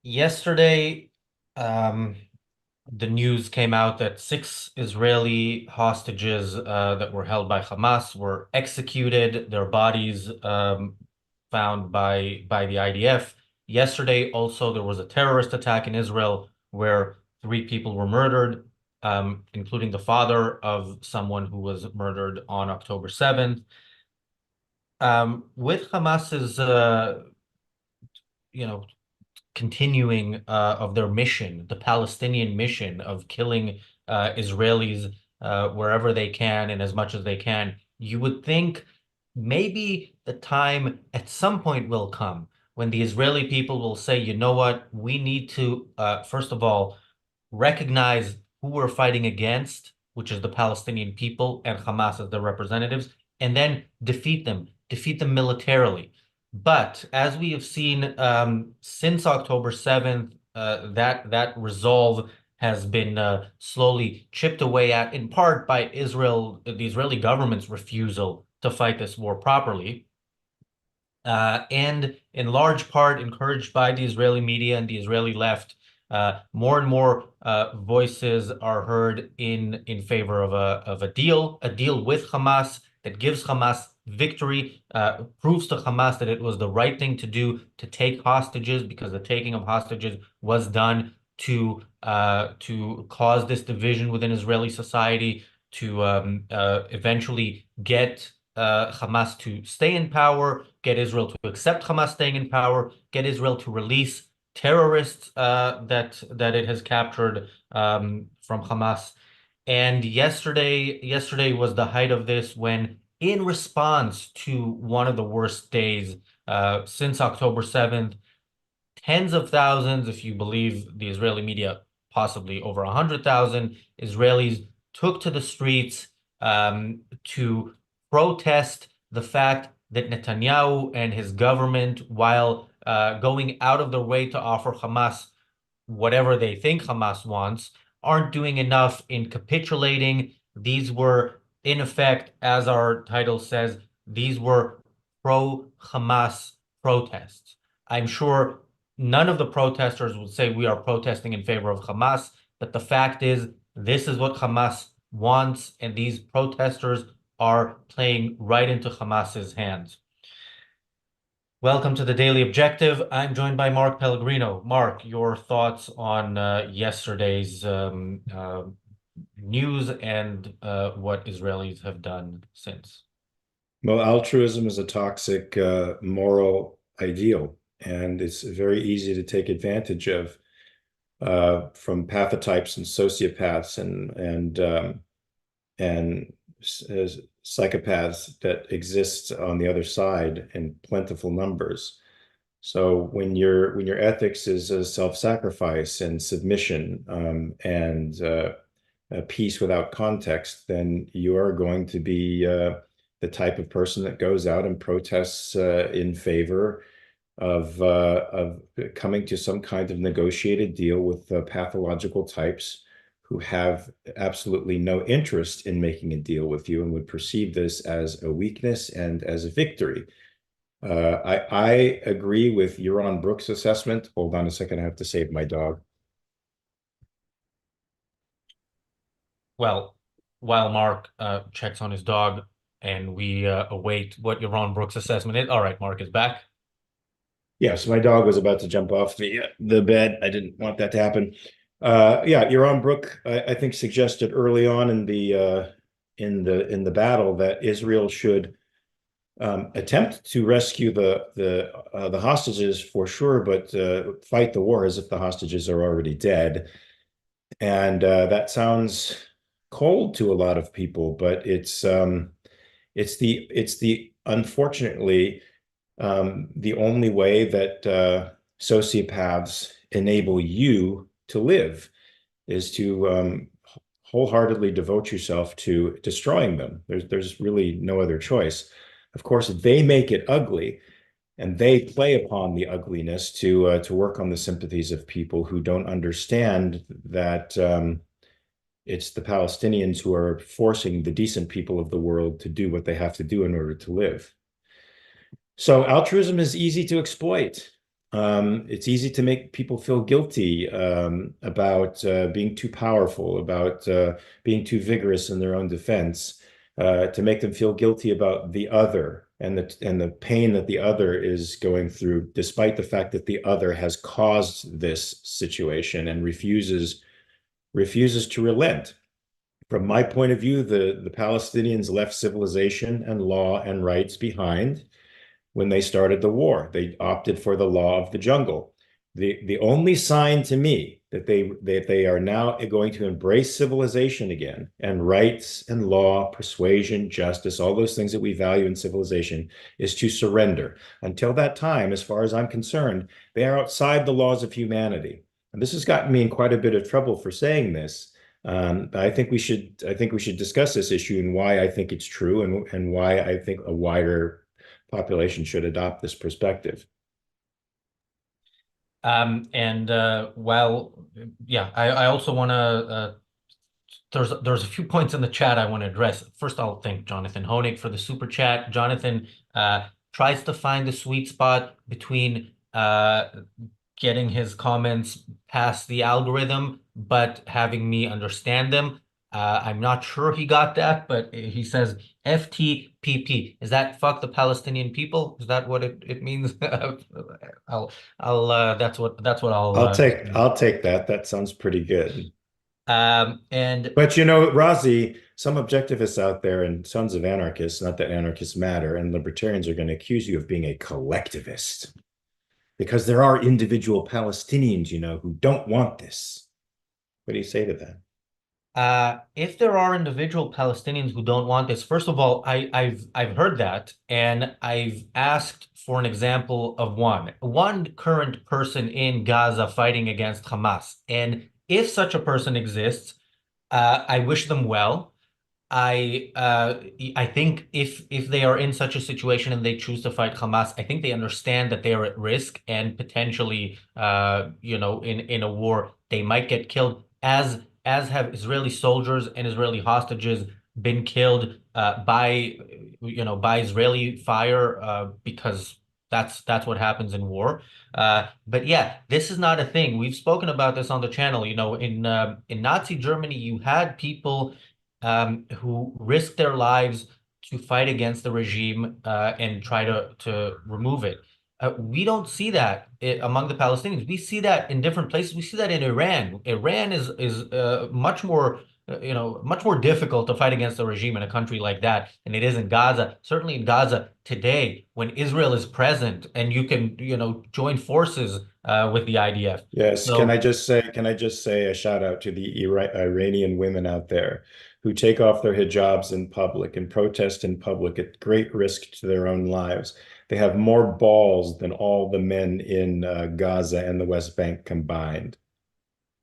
Yesterday, um, the news came out that six Israeli hostages that were held by Hamas were executed, their bodies found by the IDF. Yesterday, also, there was a terrorist attack in Israel where three people were murdered, including the father of someone who was murdered on October 7th. With Hamas's, you know, continuing of their mission, the Palestinian mission of killing Israelis wherever they can and as much as they can, you would think maybe the time at some point will come when the Israeli people will say, you know what, we need to, first of all, recognize who we're fighting against, which is the Palestinian people and Hamas as their representatives, and then defeat them militarily. But as we have seen since October 7th, that resolve has been slowly chipped away at, in part by Israel, the Israeli government's refusal to fight this war properly, and in large part encouraged by the Israeli media and the Israeli left. More and more voices are heard in favor of a deal with Hamas that gives Hamas victory, proves to Hamas that it was the right thing to do to take hostages, because the taking of hostages was done to cause this division within Israeli society, to eventually get Hamas to stay in power, get Israel to accept Hamas staying in power, get Israel to release terrorists that it has captured from Hamas. And yesterday was the height of this when, in response to one of the worst days since October 7th, tens of thousands, if you believe the Israeli media, possibly over 100,000 Israelis took to the streets to protest the fact that Netanyahu and his government, while going out of their way to offer Hamas whatever they think Hamas wants, aren't doing enough in capitulating. These were, in effect, as our title says, these were pro-Hamas protests. I'm sure none of the protesters would say we are protesting in favor of Hamas, but the fact is, this is what Hamas wants, and these protesters are playing right into Hamas's hands. Welcome to the Daily Objective. I'm joined by Mark Pellegrino. Mark, your thoughts on yesterday's news and what Israelis have done since? Well, altruism is a toxic moral ideal, and it's very easy to take advantage of from pathotypes and sociopaths and psychopaths that exist on the other side in plentiful numbers. So when your ethics is a self-sacrifice and submission and a peace without context, then you are going to be the type of person that goes out and protests in favor of coming to some kind of negotiated deal with pathological types who have absolutely no interest in making a deal with you and would perceive this as a weakness and as a victory. I agree with Yaron Brook's assessment. Hold on a second, I have to save my dog. Well, while Mark checks on his dog and we await what Yaron Brooks' assessment is. All right, Mark is back. Yes, my dog was about to jump off the bed. I didn't want that to happen. Yeah, Yaron Brook, I think, suggested early on in the battle that Israel should attempt to rescue the hostages for sure, but fight the war as if the hostages are already dead. And that sounds cold to a lot of people, but it's the unfortunately the only way that sociopaths enable you to live is to wholeheartedly devote yourself to destroying them. There's really no other choice. Of course, they make it ugly, and they play upon the ugliness to work on the sympathies of people who don't understand that it's the Palestinians who are forcing the decent people of the world to do what they have to do in order to live. So altruism is easy to exploit. It's easy to make people feel guilty about being too powerful, about being too vigorous in their own defense, to make them feel guilty about the other and the pain that the other is going through, despite the fact that the other has caused this situation and refuses to relent. From my point of view, the Palestinians left civilization and law and rights behind when they started the war. They opted for the law of the jungle. The only sign to me that they are now going to embrace civilization again and rights and law, persuasion, justice, all those things that we value in civilization is to surrender. Until that time, as far as I'm concerned, they are outside the laws of humanity. And this has gotten me in quite a bit of trouble for saying this. I think we should discuss this issue and why I think it's true and why I think a wider population should adopt this perspective. Well, yeah, I also want to, there's a few points in the chat I want to address. First, I'll thank Jonathan Honig for the super chat. Jonathan tries to find the sweet spot between getting his comments past the algorithm, but having me understand them. I'm not sure he got that, but he says FTPP. Is that fuck the Palestinian people? Is that what it means? That's what I'll take that. That sounds pretty good. And But you know, Razi, some objectivists out there and sons of anarchists, not that anarchists matter, and libertarians are going to accuse you of being a collectivist because there are individual Palestinians, you know, who don't want this. What do you say to that? If there are individual Palestinians who don't want this, first of all, I've heard that, and I've asked for an example of one current person in Gaza fighting against Hamas. And if such a person exists, I wish them well. I think if they are in such a situation and they choose to fight Hamas, I think they understand that they are at risk and potentially, in a war they might get killed, as have Israeli soldiers and Israeli hostages been killed by Israeli fire because that's what happens in war. But yeah, this is not a thing. We've spoken about this on the channel. In Nazi Germany, you had people who risked their lives to fight against the regime and try to remove it. We don't see that among the Palestinians. We see that in different places. We see that in Iran. Iran is much more difficult to fight against the regime in a country like that than it is in Gaza. Certainly in Gaza today, when Israel is present and you can join forces with the IDF. Yes, So can I just say a shout out to the Iranian women out there who take off their hijabs in public and protest in public at great risk to their own lives. They have more balls than all the men in Gaza and the West Bank combined.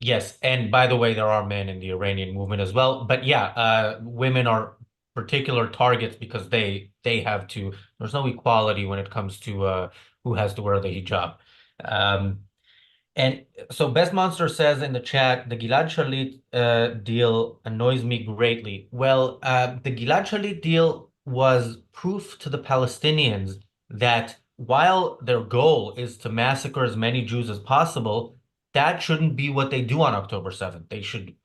yes, and by the way, there are men in the Iranian movement as well. But yeah, women are particular targets because they have to. There's no equality when it comes to who has to wear the hijab. Um, and so Best Monster says in the chat, the Gilad Shalit deal annoys me greatly. Well, the Gilad Shalit deal was proof to the Palestinians that while their goal is to massacre as many Jews as possible, that shouldn't be what they do on October 7th. They should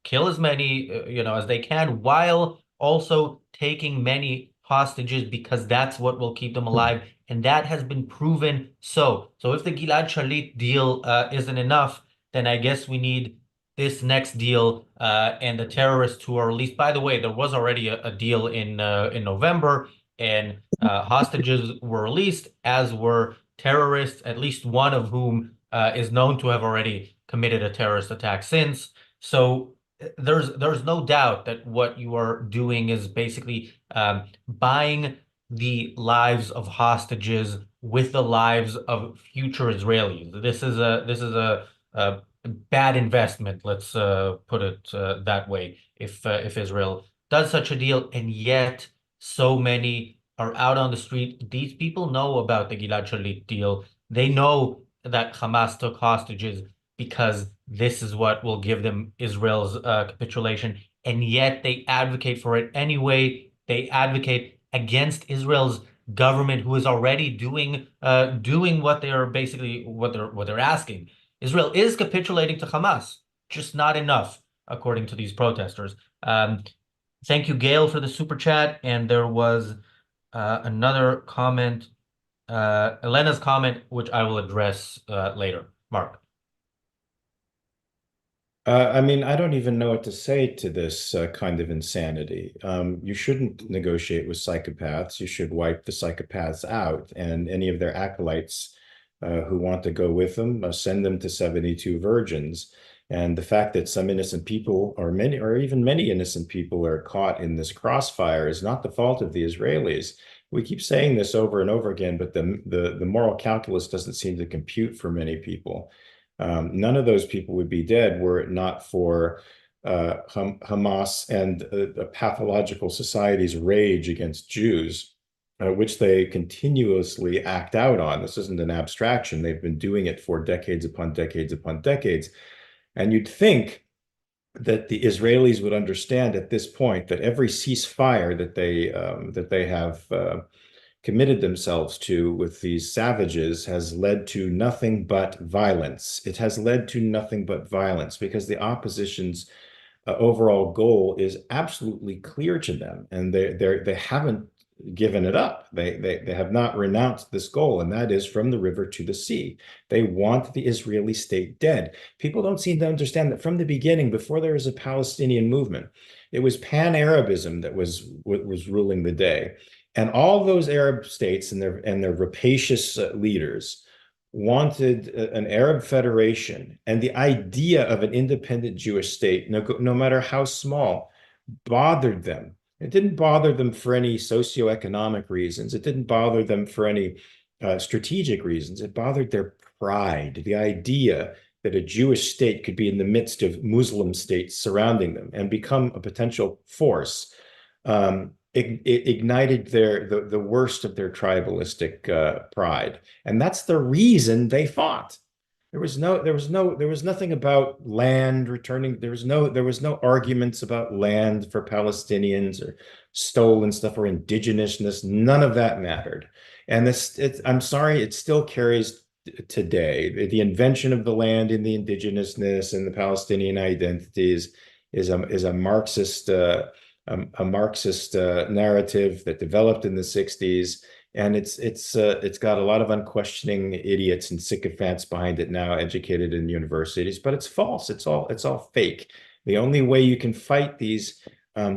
kill as many, as they can, while also taking many hostages because that's what will keep them alive. And that has been proven so. If the Gilad Shalit deal isn't enough, then I guess we need this next deal and the terrorists who are released. By the way, there was already a deal in November, and hostages were released, as were terrorists, at least one of whom is known to have already committed a terrorist attack since. So there's no doubt that what you are doing is basically buying the lives of hostages with the lives of future Israelis. This is a bad investment. Let's put it that way. If Israel does such a deal, and yet so many are out on the street, these people know about the Gilad Shalit deal. They know that Hamas took hostages because this is what will give them Israel's capitulation, and yet they advocate for it anyway. They advocate against Israel's government who is already doing what they are basically what they're asking. Israel is capitulating to Hamas, just not enough, according to these protesters. Thank you, Gail, for the super chat. And there was another comment, Elena's comment, which I will address later. Mark. I mean, I don't even know what to say to this kind of insanity. You shouldn't negotiate with psychopaths. You should wipe the psychopaths out, and any of their acolytes who want to go with them, send them to 72 virgins. And the fact that some innocent people, or many, or even many innocent people, are caught in this crossfire is not the fault of the Israelis. We keep saying this over and over again, but the moral calculus doesn't seem to compute for many people. None of those people would be dead were it not for Hamas and a pathological society's rage against Jews, which they continuously act out on. This isn't an abstraction. They've been doing it for decades upon decades upon decades. And you'd think that the Israelis would understand at this point that every ceasefire that they have committed themselves to with these savages has led to nothing but violence. It has led to nothing but violence because the opposition's overall goal is absolutely clear to them, and they haven't given it up. They have not renounced this goal, and that is from the river to the sea. They want the Israeli state dead. People don't seem to understand that from the beginning, before there was a Palestinian movement, it was pan-Arabism that was ruling the day. And all those Arab states and their rapacious leaders wanted an Arab federation, and the idea of an independent Jewish state, no matter how small, bothered them. It didn't bother them for any socioeconomic reasons. It didn't bother them for any strategic reasons. It bothered their pride, the idea that a Jewish state could be in the midst of Muslim states surrounding them and become a potential force. It ignited the worst of their tribalistic pride, and that's the reason they fought. There was nothing about land returning. There was no arguments about land for Palestinians or stolen stuff or indigenousness. None of that mattered. And I'm sorry, it still carries today. The invention of the land and the indigenousness and the Palestinian identities is a Marxist narrative that developed in the 60s, and it's got a lot of unquestioning idiots and sycophants behind it now, educated in universities, but it's false. It's all fake. The only way you can fight these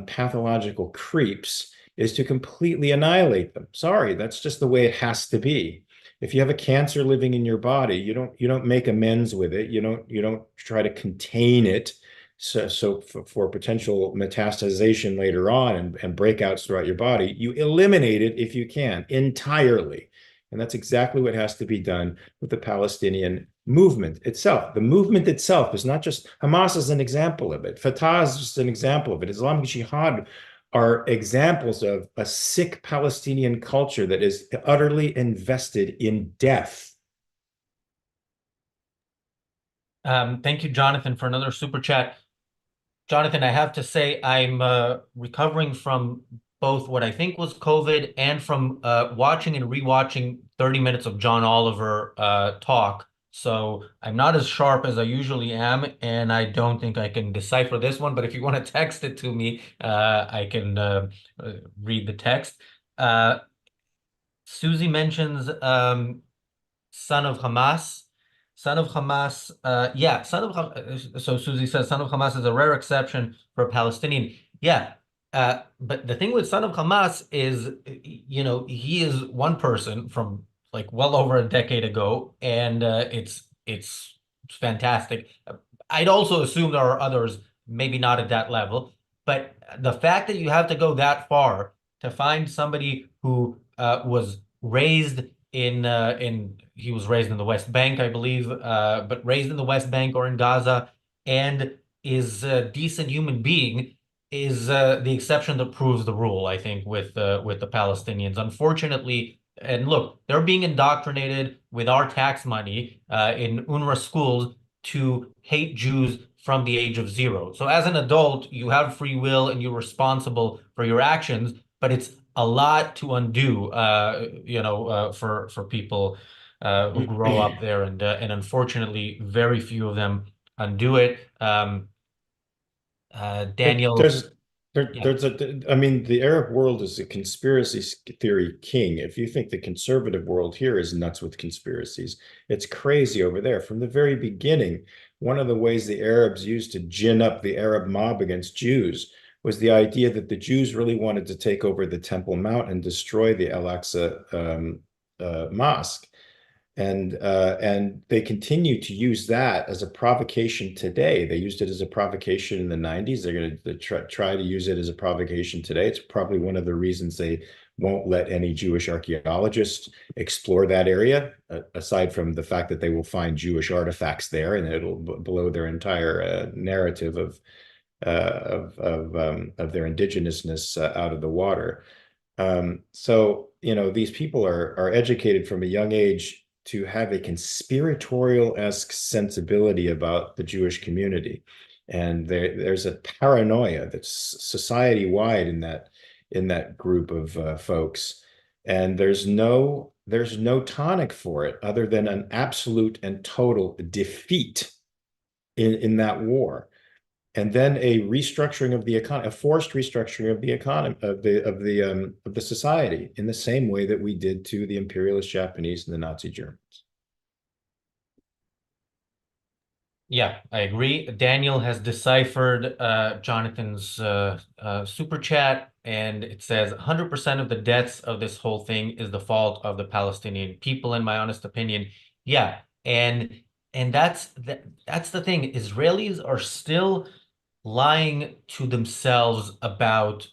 pathological creeps is to completely annihilate them. Sorry, that's just the way it has to be. If you have a cancer living in your body, you don't make amends with it. You don't try to contain it so for potential metastasization later on and breakouts throughout your body. You eliminate it if you can entirely. And that's exactly what has to be done with the Palestinian movement itself. The movement itself is not just Hamas is an example of it. Fatah is just an example of it. Islamic Jihad are examples of a sick Palestinian culture that is utterly invested in death. Thank you, Jonathan, for another super chat. Jonathan, I have to say I'm recovering from both what I think was COVID and from watching and rewatching 30 minutes of John Oliver talk. So I'm not as sharp as I usually am, and I don't think I can decipher this one. But if you want to text it to me, I can read the text. Susie mentions son of Hamas. Son of Hamas, yeah, son of Hamas. So Susie says son of Hamas is a rare exception for a Palestinian. Yeah, but the thing with son of Hamas is, he is one person from like well over a decade ago, and it's fantastic. I'd also assume there are others, maybe not at that level, but the fact that you have to go that far to find somebody who was raised in he was raised in the West Bank, I believe, but raised in the West Bank or in Gaza, and is a decent human being is the exception that proves the rule, I think, with the Palestinians. Unfortunately, and look, they're being indoctrinated with our tax money in UNRWA schools to hate Jews from the age of 0. So as an adult, you have free will and you're responsible for your actions, but it's a lot to undo, for people who grow up there, and unfortunately, very few of them undo it. Daniel, There's there, yeah. there's a I mean the Arab world is a conspiracy theory king. If you think the conservative world here is nuts with conspiracies, it's crazy over there. From the very beginning, one of the ways the Arabs used to gin up the Arab mob against Jews was the idea that the Jews really wanted to take over the Temple Mount and destroy the Al-Aqsa mosque. And they continue to use that as a provocation today. They used it as a provocation in the 90s. They're going to try to use it as a provocation today. It's probably one of the reasons they won't let any Jewish archaeologists explore that area, aside from the fact that they will find Jewish artifacts there, and it'll blow their entire narrative of their indigenousness out of the water. So, these people are educated from a young age to have a conspiratorial-esque sensibility about the Jewish community. And there's a paranoia that's society-wide in that group of folks. And there's no tonic for it other than an absolute and total defeat in that war, and then a restructuring of the economy, a forced restructuring of the economy of the society, in the same way that we did to the imperialist Japanese and the Nazi Germans. Yeah, I agree. Daniel has deciphered Jonathan's super chat, and it says 100% of the deaths of this whole thing is the fault of the Palestinian people, in my honest opinion. Yeah, and that's the thing. Israelis are still lying to themselves about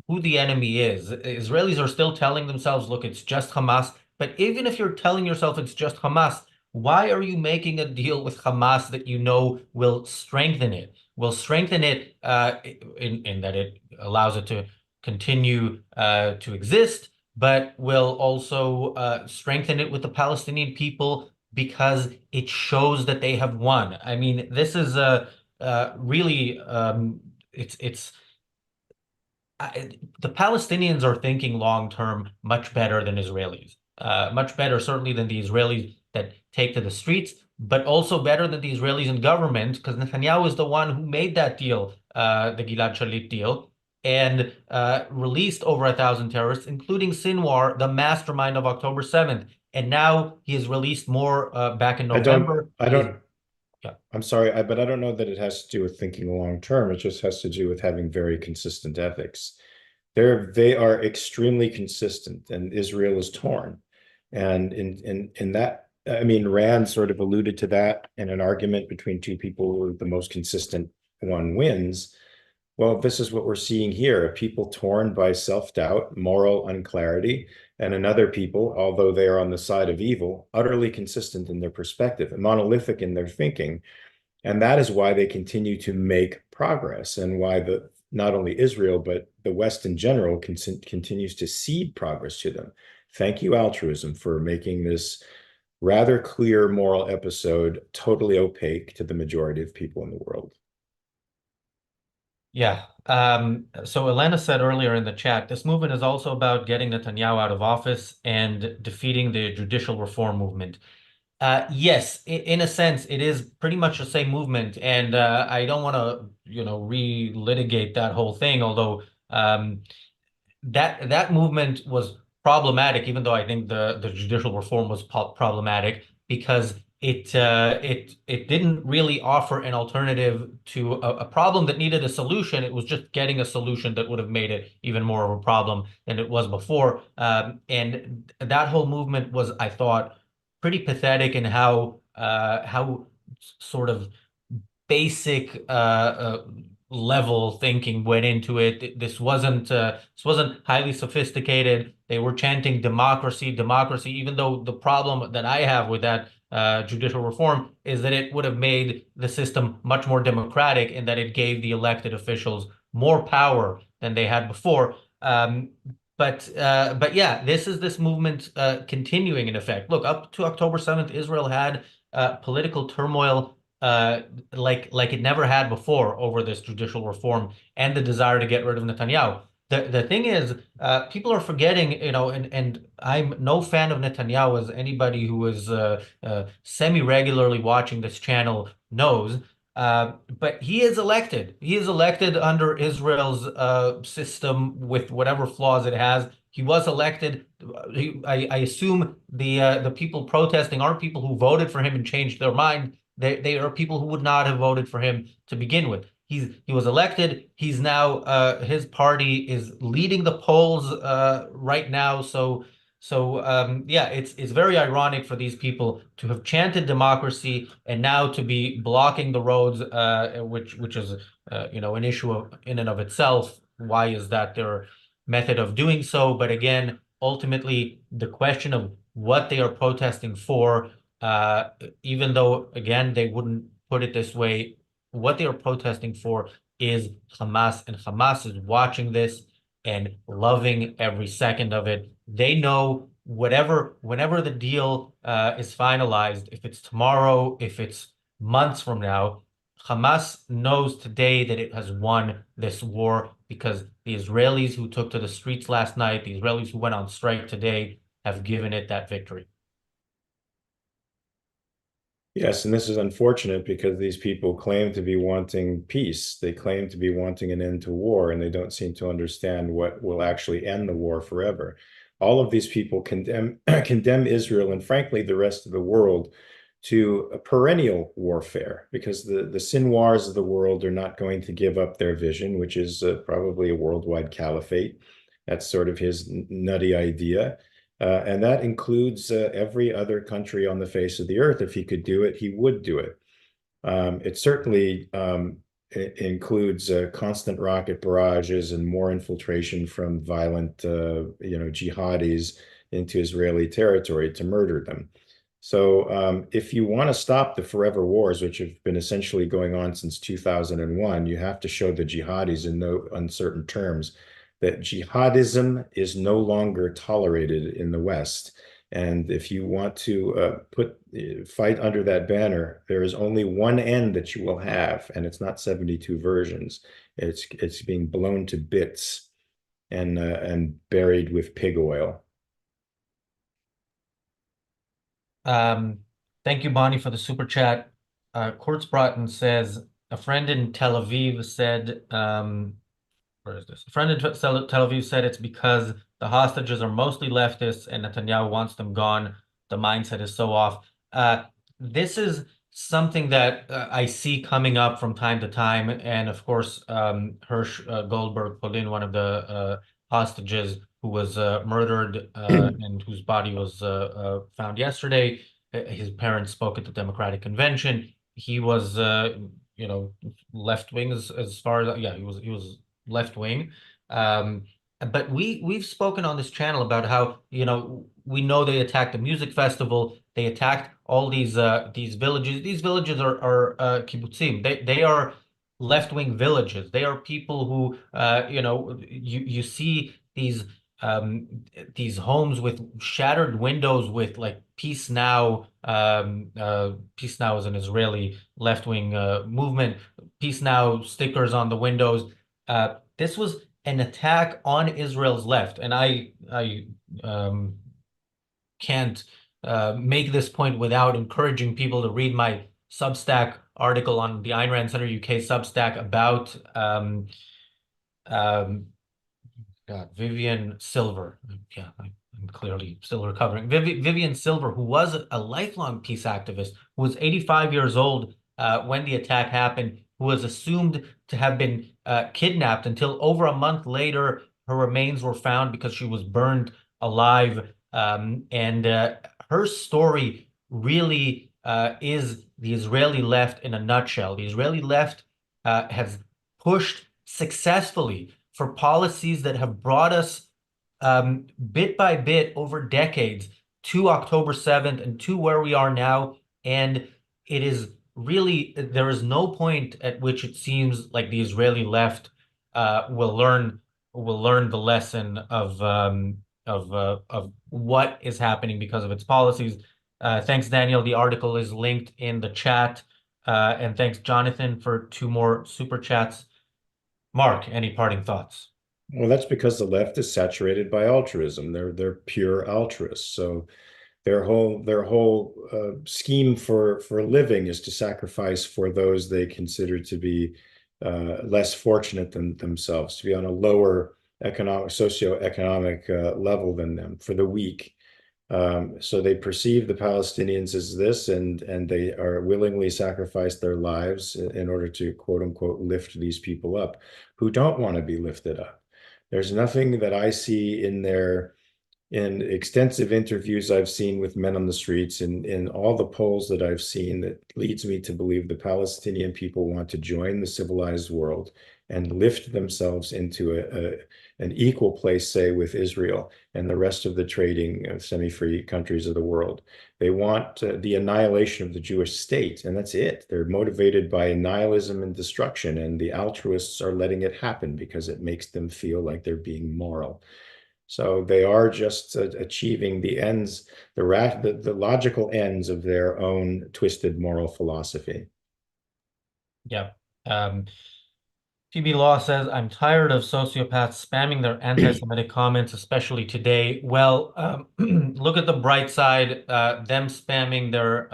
who the enemy is. Israelis are still telling themselves, look, it's just Hamas. But even if you're telling yourself it's just Hamas, why are you making a deal with Hamas that you know will strengthen it? Will strengthen it in that it allows it to continue to exist, but will also strengthen it with the Palestinian people because it shows that they have won. I mean, this is a really it's the Palestinians are thinking long term much better than Israelis. Much better, certainly, than the Israelis that take to the streets, but also better than the Israelis in government, because Netanyahu is the one who made that deal, the Gilad Shalit deal, and released over 1,000 terrorists, including Sinwar, the mastermind of October 7th. And now he has released more back in I don't, November. I He is, don't, yeah. I'm sorry, but I don't know that it has to do with thinking long term. It just has to do with having very consistent ethics. They are extremely consistent, and Israel is torn. And in that, I mean, Rand sort of alluded to that in an argument between two people who the most consistent one wins. Well, this is what we're seeing here, a people torn by self-doubt, moral unclarity, and another people, although they are on the side of evil, utterly consistent in their perspective, monolithic in their thinking. And that is why they continue to make progress, and why not only Israel, but the West in general continues to cede progress to them. Thank you, altruism, for making this rather clear moral episode totally opaque to the majority of people in the world. Yeah. So Elena said earlier in the chat, this movement is also about getting Netanyahu out of office and defeating the judicial reform movement. Yes, in a sense, it is pretty much the same movement, and I don't want to, relitigate that whole thing. Although that movement was problematic, even though I think the judicial reform was problematic because it didn't really offer an alternative to a problem that needed a solution. It was just getting a solution that would have made it even more of a problem than it was before. And that whole movement was, I thought, pretty pathetic in how sort of basic level thinking went into it. This wasn't highly sophisticated. They were chanting democracy, democracy, even though the problem that I have with that judicial reform is that it would have made the system much more democratic and that it gave the elected officials more power than they had before. But yeah, this movement continuing in effect. Look, up to October 7th, Israel had political turmoil like it never had before over this judicial reform and the desire to get rid of Netanyahu. The thing is, people are forgetting, and I'm no fan of Netanyahu, as anybody who is semi-regularly watching this channel knows. But he is elected. He is elected under Israel's system with whatever flaws it has. He was elected. I assume the people protesting aren't people who voted for him and changed their mind. They are people who would not have voted for him to begin with. He was elected. He's now his party is leading the polls right now. So yeah, it's very ironic for these people to have chanted democracy and now to be blocking the roads, which is an issue in and of itself. Why is that their method of doing so? But again, ultimately, the question of what they are protesting for, uh, even though again they wouldn't put it this way, what they are protesting for is Hamas, and Hamas is watching this and loving every second of it. They know whenever the deal is finalized, if it's tomorrow, if it's months from now, Hamas knows today that it has won this war because the Israelis who took to the streets last night, the Israelis who went on strike today, have given it that victory. Yes, and this is unfortunate because these people claim to be wanting peace. They claim to be wanting an end to war, and they don't seem to understand what will actually end the war forever. All of these people condemn condemn Israel and frankly the rest of the world to a perennial warfare because the Sinwars of the world are not going to give up their vision, which is probably a worldwide caliphate. That's sort of his nutty idea. And that includes every other country on the face of the earth. If he could do it, he would do it. It certainly includes constant rocket barrages and more infiltration from violent, jihadis into Israeli territory to murder them. So if you want to stop the forever wars, which have been essentially going on since 2001, you have to show the jihadis in no uncertain terms that jihadism is no longer tolerated in the West. And if you want to fight under that banner, there is only one end that you will have, and it's not 72 versions. It's being blown to bits and buried with pig oil. Thank you, Bonnie, for the super chat. Kurtz Broughton says, a friend in Tel Aviv said, where is this? A friend in Tel Aviv said it's because the hostages are mostly leftists and Netanyahu wants them gone. The mindset is so off. This is something that I see coming up from time to time. And of course, Hirsch Goldberg put in one of the hostages who was murdered and whose body was found yesterday. His parents spoke at the Democratic Convention. He was, left wing as far as yeah, he was left wing. But we've spoken on this channel about how we know they attacked the music festival. They attacked all these villages. These villages are kibbutzim. They are left-wing villages. They are people who you see these homes with shattered windows with like Peace Now. Peace Now is an Israeli left-wing movement. Peace Now stickers on the windows. This was an attack on Israel's left, and I can't make this point without encouraging people to read my Substack article on the Ayn Rand Center UK Substack about um, God, Vivian Silver. Yeah, I'm clearly still recovering. Vivian Silver, who was a lifelong peace activist, who was 85 years old when the attack happened, who was assumed to have been kidnapped until over a month later, her remains were found because she was burned alive. And her story really is the Israeli left in a nutshell. The Israeli left has pushed successfully for policies that have brought us bit by bit over decades to October 7th and to where we are now. And it is really, there is no point at which it seems like the Israeli left will learn the lesson of what is happening because of its policies. Thanks, Daniel. The article is linked in the chat. And thanks, Jonathan, for 2 more super chats. Mark, any parting thoughts? Well, that's because the left is saturated by altruism. They're pure altruists. So their whole scheme for a living is to sacrifice for those they consider to be less fortunate than themselves, to be on a lower economic socioeconomic level than them, for the weak. So they perceive the Palestinians as this, and they are willingly sacrifice their lives in order to quote unquote lift these people up who don't want to be lifted up. There's nothing that I see in extensive interviews I've seen with men on the streets, and in all the polls that I've seen, that leads me to believe the Palestinian people want to join the civilized world and lift themselves into an equal place, say, with Israel and the rest of the trading semi-free countries of the world. They want the annihilation of the Jewish state, and that's it. They're motivated by nihilism and destruction, and the altruists are letting it happen because it makes them feel like they're being moral. So they are just achieving the ends, the logical ends of their own twisted moral philosophy. Yeah. PB Law says, I'm tired of sociopaths spamming their anti-Semitic comments, especially today. Well, look at the bright side. Them spamming their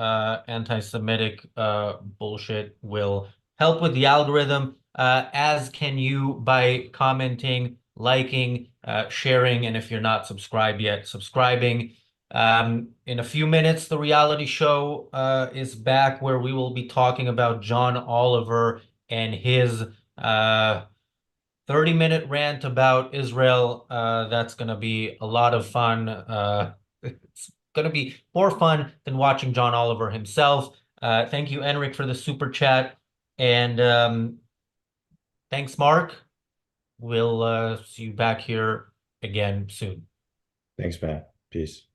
anti-Semitic bullshit will help with the algorithm, as can you by commenting, liking, sharing, and if you're not subscribed yet, subscribing. In a few minutes, the reality show is back, where we will be talking about John Oliver and his 30-minute rant about Israel. That's going to be a lot of fun. It's going to be more fun than watching John Oliver himself. Thank you, Enric, for the super chat. And thanks, Mark. We'll see you back here again soon. Thanks, man. Peace.